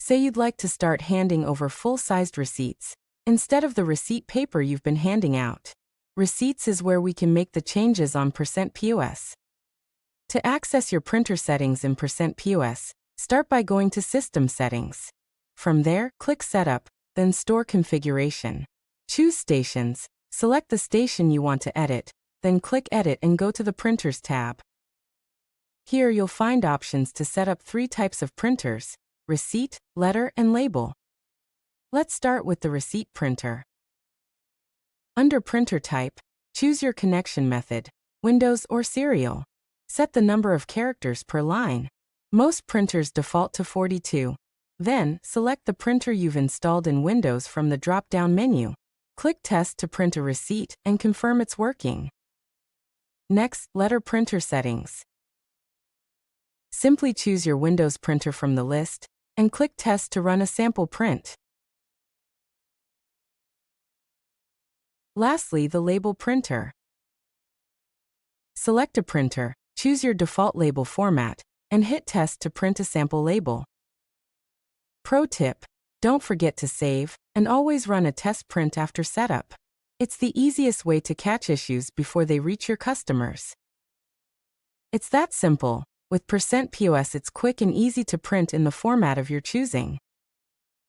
Say you'd like to start handing over full-sized receipts, instead of the receipt paper you've been handing out. Receipts is where we can make the changes on Percent POS. To access your printer settings in Percent POS, start by going to System Settings. From there, click Setup, then Store Configuration. Choose Stations, select the station you want to edit, then click Edit and go to the Printers tab. Here you'll find options to set up 3 types of printers: receipt, letter, and label. Let's start with the receipt printer. Under Printer Type, choose your connection method, Windows or Serial. Set the number of characters per line. Most printers default to 42. Then, select the printer you've installed in Windows from the drop-down menu. Click Test to print a receipt and confirm it's working. Next, letter printer settings. Simply choose your Windows printer from the list and click Test to run a sample print. Lastly, the label printer. Select a printer, choose your default label format, and hit Test to print a sample label. Pro tip: don't forget to save, and always run a test print after setup. It's the easiest way to catch issues before they reach your customers. It's that simple. With Percent POS, it's quick and easy to print in the format of your choosing.